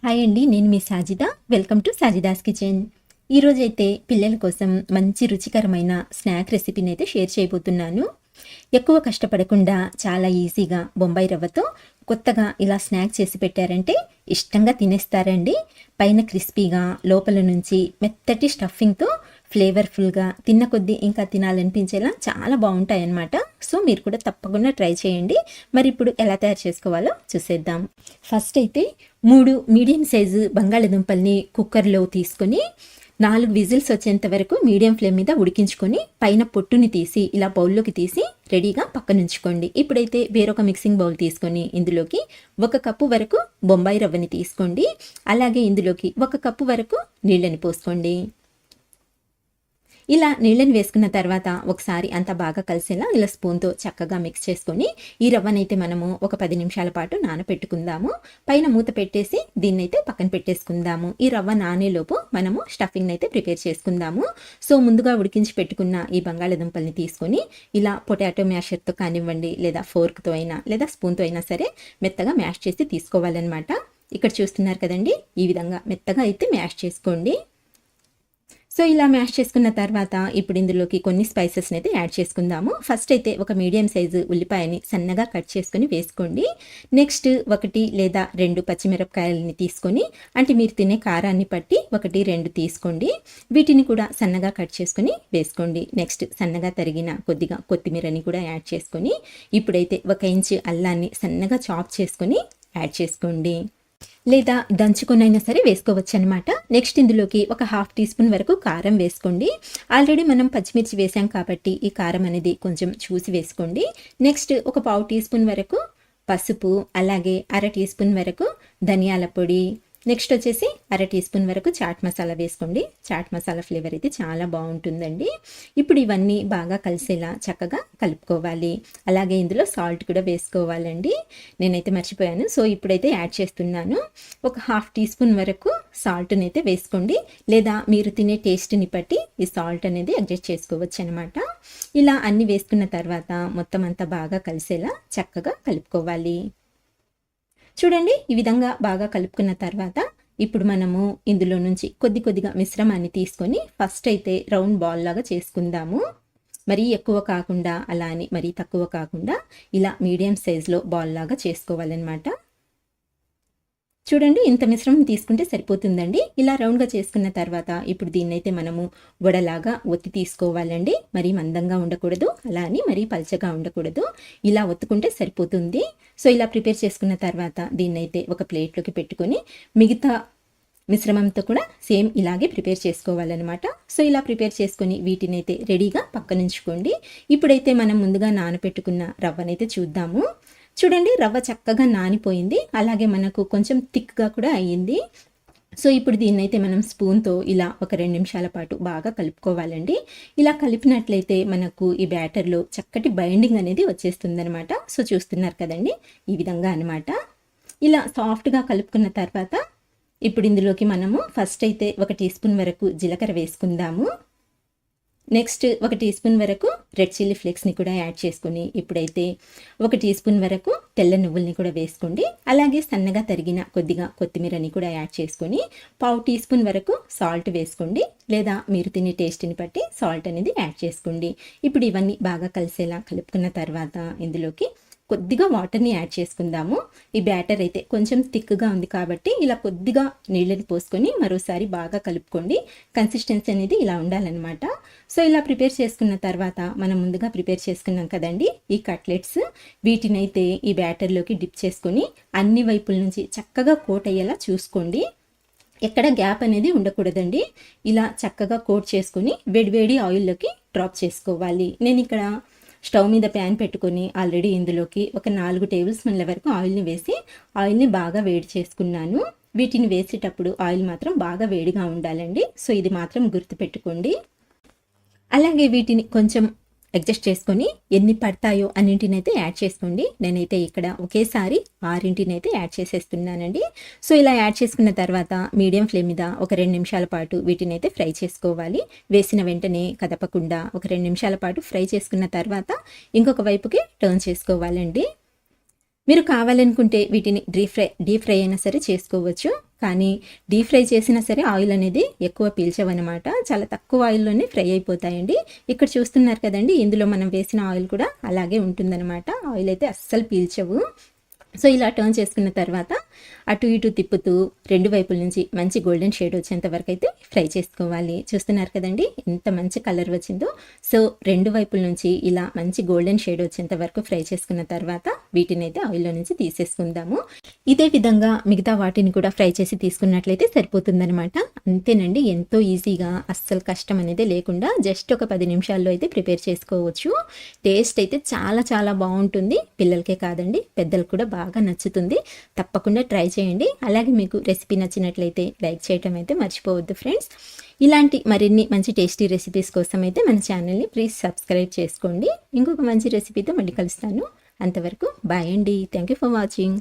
Hi అండి, నేను మీ Sajida. Welcome to Sajida's kitchen. ఈరోజైతే పిల్లల కోసం మంచి రుచికరమైన స్నాక్ రెసిపీని అయితే షేర్ చేయబోతున్నాను. ఎక్కువ కష్టపడకుండా చాలా ఈజీగా బొంబాయి రవ్వతో కొత్తగా ఇలా స్నాక్ చేసి పెట్టారంటే ఇష్టంగా తినేస్తారండి. పైన క్రిస్పీగా, లోపల నుంచి మెత్తటి స్టఫింగ్తో ఫ్లేవర్ఫుల్గా, తిన్న కొద్దీ ఇంకా తినాలనిపించేలా చాలా బాగుంటాయన్నమాట. సో మీరు కూడా తప్పకుండా ట్రై చేయండి. మరి ఇప్పుడు ఎలా తయారు చేసుకోవాలో చూసేద్దాం. ఫస్ట్ అయితే 3 మీడియం సైజు బంగాళదుంపల్ని కుక్కర్లో తీసుకొని 4 విజిల్స్ వచ్చేంత వరకు మీడియం ఫ్లేమ్ మీద ఉడికించుకొని పైన పొట్టుని తీసి ఇలా బౌల్లోకి తీసి రెడీగా పక్కనుంచుకోండి. ఇప్పుడైతే వేరొక మిక్సింగ్ బౌల్ తీసుకొని ఇందులోకి 1 కప్పు వరకు బొంబాయి రవ్వని తీసుకోండి. అలాగే ఇందులోకి 1 కప్పు వరకు నీళ్ళని పోసుకోండి. ఇలా నీళ్ళని వేసుకున్న తర్వాత ఒకసారి అంతా బాగా కలిసేలా ఇలా స్పూన్తో చక్కగా మిక్స్ చేసుకొని ఈ రవ్వనైతే మనము ఒక 10 నిమిషాల పాటు నానపెట్టుకుందాము. పైన మూత పెట్టేసి దీన్నైతే పక్కన పెట్టేసుకుందాము. ఈ రవ్వ నానేలోపు మనము స్టఫింగ్ అయితే ప్రిపేర్ చేసుకుందాము. సో ముందుగా ఉడికించి పెట్టుకున్న ఈ బంగాళదుంపల్ని తీసుకొని ఇలా పొటాటో మ్యాషర్తో కానివ్వండి, లేదా ఫోర్క్తో అయినా లేదా స్పూన్తో అయినా సరే మెత్తగా మ్యాష్ చేసి తీసుకోవాలన్నమాట. ఇక్కడ చూస్తున్నారు కదండి, ఈ విధంగా మెత్తగా అయితే మ్యాష్ చేసుకోండి. సో ఇలా మ్యాష్ చేసుకున్న తర్వాత ఇప్పుడు ఇందులోకి కొన్ని స్పైసెస్ని అయితే యాడ్ చేసుకుందాము. ఫస్ట్ అయితే ఒక మీడియం సైజు ఉల్లిపాయని సన్నగా కట్ చేసుకొని వేసుకోండి. నెక్స్ట్ 1 లేదా 2 పచ్చిమిరపకాయలని తీసుకొని, అంటే మీరు తినే కారాన్ని బట్టి 1, 2 తీసుకోండి. వీటిని కూడా సన్నగా కట్ చేసుకొని వేసుకోండి. నెక్స్ట్ సన్నగా తరిగిన కొద్దిగా కొత్తిమీరని కూడా యాడ్ చేసుకొని ఇప్పుడైతే 1 ఇంచు అల్లాన్ని సన్నగా చాప్ చేసుకొని యాడ్ చేసుకోండి. లేదా దంచుకొనైనా సరే వేసుకోవచ్చు అనమాట. నెక్స్ట్ ఇందులోకి ఒక 1/2 టీ స్పూన్ వరకు కారం వేసుకోండి. ఆల్రెడీ మనం పచ్చిమిర్చి వేసాం కాబట్టి ఈ కారం అనేది కొంచెం చూసి వేసుకోండి. నెక్స్ట్ ఒక 1/2 టీ స్పూన్ వరకు పసుపు, అలాగే 1/2 టీ స్పూన్ వరకు ధనియాల పొడి, నెక్స్ట్ వచ్చేసి 1/2 టీ స్పూన్ వరకు చాట్ మసాలా వేసుకోండి. చాట్ మసాలా ఫ్లేవర్ అయితే చాలా బాగుంటుందండి. ఇప్పుడు ఇవన్నీ బాగా కలిసేలా చక్కగా కలుపుకోవాలి. అలాగే ఇందులో సాల్ట్ కూడా వేసుకోవాలండి. నేనైతే మర్చిపోయాను, సో ఇప్పుడైతే యాడ్ చేస్తున్నాను. ఒక 1/2 టీ స్పూన్ వరకు సాల్ట్ని అయితే వేసుకోండి. లేదా మీరు తినే టేస్ట్ని బట్టి ఈ సాల్ట్ అనేది అడ్జస్ట్ చేసుకోవచ్చు అనమాట. ఇలా అన్ని వేసుకున్న తర్వాత మొత్తం అంతా బాగా కలిసేలా చక్కగా కలుపుకోవాలి. చూడండి, ఈ విధంగా బాగా కలుపుకున్న తర్వాత ఇప్పుడు మనము ఇందులో నుంచి కొద్దిగా మిశ్రమాన్ని తీసుకొని ఫస్ట్ అయితే రౌండ్ బాల్ లాగా చేసుకుందాము. మరీ ఎక్కువ కాకుండా, అలా అని మరీ తక్కువ కాకుండా ఇలా మీడియం సైజులో బాల్ లాగా చేసుకోవాలన్నమాట. చూడండి, ఇంత మిశ్రమం తీసుకుంటే సరిపోతుందండి. ఇలా రౌండ్గా చేసుకున్న తర్వాత ఇప్పుడు దీన్నైతే మనము వడలాగా ఒత్తి తీసుకోవాలండి. మరీ మందంగా ఉండకూడదు, అలా అని మరీ పల్చగా ఉండకూడదు. ఇలా ఒత్తుకుంటే సరిపోతుంది. సో ఇలా ప్రిపేర్ చేసుకున్న తర్వాత దీన్నైతే ఒక ప్లేట్లోకి పెట్టుకొని మిగతా మిశ్రమంతో కూడా సేమ్ ఇలాగే ప్రిపేర్ చేసుకోవాలన్నమాట. సో ఇలా ప్రిపేర్ చేసుకొని వీటినైతే రెడీగా పక్కనుంచుకోండి. ఇప్పుడైతే మనం ముందుగా నానపెట్టుకున్న రవ్వనైతే చూద్దాము. చూడండి, రవ్వ చక్కగా నానిపోయింది, అలాగే మనకు కొంచెం థిక్గా కూడా అయ్యింది. సో ఇప్పుడు దీన్నైతే మనం స్పూన్తో ఇలా ఒక 2 నిమిషాల పాటు బాగా కలుపుకోవాలండి. ఇలా కలిపినట్లయితే మనకు ఈ బ్యాటర్లో చక్కటి బైండింగ్ అనేది వచ్చేస్తుంది అనమాట. సో చూస్తున్నారు కదండి, ఈ విధంగా అనమాట. ఇలా సాఫ్ట్గా కలుపుకున్న తర్వాత ఇప్పుడు ఇందులోకి మనము ఫస్ట్ అయితే 1 టీ స్పూన్ వరకు జీలకర్ర వేసుకుందాము. నెక్స్ట్ 1 టీ స్పూన్ వరకు రెడ్ చిల్లీ ఫ్లేక్స్ని కూడా యాడ్ చేసుకుని ఇప్పుడైతే 1 టీ స్పూన్ వరకు తెల్ల నువ్వుల్ని కూడా వేసుకోండి. అలాగే సన్నగా తరిగిన కొద్దిగా కొత్తిమీరని కూడా యాడ్ చేసుకొని 1/2 టీ స్పూన్ వరకు సాల్ట్ వేసుకోండి. లేదా మీరు తినే టేస్ట్ని బట్టి సాల్ట్ అనేది యాడ్ చేసుకోండి. ఇప్పుడు ఇవన్నీ బాగా కలిసేలా కలుపుకున్న తర్వాత ఇందులోకి కొద్దిగా వాటర్ని యాడ్ చేసుకుందాము. ఈ బ్యాటర్ అయితే కొంచెం థిక్గా ఉంది కాబట్టి ఇలా కొద్దిగా నీళ్ళని పోసుకొని మరోసారి బాగా కలుపుకోండి. కన్సిస్టెన్సీ అనేది ఇలా ఉండాలన్నమాట. సో ఇలా ప్రిపేర్ చేసుకున్న తర్వాత మనం ముందుగా ప్రిపేర్ చేసుకున్నాం కదండి ఈ కట్లెట్స్, వీటినైతే ఈ బ్యాటర్లోకి డిప్ చేసుకొని అన్ని వైపుల నుంచి చక్కగా కోట్ అయ్యేలా చూసుకోండి. ఎక్కడ గ్యాప్ అనేది ఉండకూడదండి. ఇలా చక్కగా కోట్ చేసుకొని వేడివేడి ఆయిల్లోకి డ్రాప్ చేసుకోవాలి. నేను ఇక్కడ స్టవ్ మీద ప్యాన్ పెట్టుకొని ఆల్రెడీ ఇందులోకి ఒక 4 టేబుల్ స్పూన్ల వరకు ఆయిల్ని వేసి ఆయిల్ని బాగా వేడి చేసుకున్నాను. వీటిని వేసేటప్పుడు ఆయిల్ మాత్రం బాగా వేడిగా ఉండాలండి. సో ఇది మాత్రం గుర్తుపెట్టుకోండి. అలాగే వీటిని కొంచెం అడ్జస్ట్ చేసుకొని ఎన్ని పడతాయో అన్నింటినైతే యాడ్ చేసుకోండి. నేనైతే ఇక్కడ ఒకేసారి 6 యాడ్ చేసేస్తున్నానండి. సో ఇలా యాడ్ చేసుకున్న తర్వాత మీడియం ఫ్లేమ్ మీద ఒక 2 నిమిషాల పాటు వీటినైతే ఫ్రై చేసుకోవాలి. వేసిన వెంటనే కదపకుండా ఒక 2 నిమిషాల పాటు ఫ్రై చేసుకున్న తర్వాత ఇంకొక వైపుకి టర్న్ చేసుకోవాలండి. మీరు కావాలనుకుంటే వీటిని డీప్ ఫ్రై అయినా సరే చేసుకోవచ్చు. కానీ డీప్ ఫ్రై చేసినా సరే ఆయిల్ అనేది ఎక్కువ పీల్చవనమాట. చాలా తక్కువ ఆయిల్‌లోనే ఫ్రై అయిపోతాయండి. ఇక్కడ చూస్తున్నారు కదండీ! ఇందులో మనం వేసిన ఆయిల్ కూడా అలాగే ఉంటుందనమాట. ఆయిల్ అయితే అస్సలు పీల్చవు. సో, ఇలా టర్న్ చేసుకున్న తర్వాత అటు ఇటు తిప్పుతూ 2 వైపుల నుంచి మంచి గోల్డెన్ షేడ్ వచ్చేంత వరకైతే ఫ్రై చేసుకోవాలి. చూస్తున్నారు కదండీ! ఎంత మంచి కలర్ వచ్చిందో. సో, 2 వైపుల నుంచి ఇలా మంచి గోల్డెన్ షేడ్ వచ్చేంత వరకు ఫ్రై చేసుకున్న తర్వాత వీటినైతే ఆయిల్‌లో నుంచి తీసేసుకుందాము. ఇదే విధంగా మిగతా వాటిని కూడా ఫ్రై చేసి తీసుకున్నట్లయితే సరిపోతుందనమాట. అంతేనండి. ఎంతో ఈజీగా అస్సలు కష్టం అనేదే లేకుండా జస్ట్ ఒక 10 నిమిషాల్లో అయితే ప్రిపేర్ చేసుకోవచ్చు. టేస్ట్ అయితే చాలా చాలా బావుంటుంది. పిల్లలకే కాదండి, పెద్దలకు కూడా బాగా నచ్చుతుంది. తప్పకుండా ట్రై చేయండి. అలాగే మీకు రెసిపీ నచ్చినట్లయితే లైక్ చేయటం అయితే మర్చిపోవద్దు ఫ్రెండ్స్. ఇలాంటి మరిన్ని మంచి టేస్టీ రెసిపీస్ కోసం అయితే మన ఛానల్ని ప్లీజ్ సబ్స్క్రైబ్ చేసుకోండి. ఇంకొక మంచి రెసిపీతో మళ్ళీ కలుస్తాను. అంతవరకు బాయ్ అండి. Thank you for watching.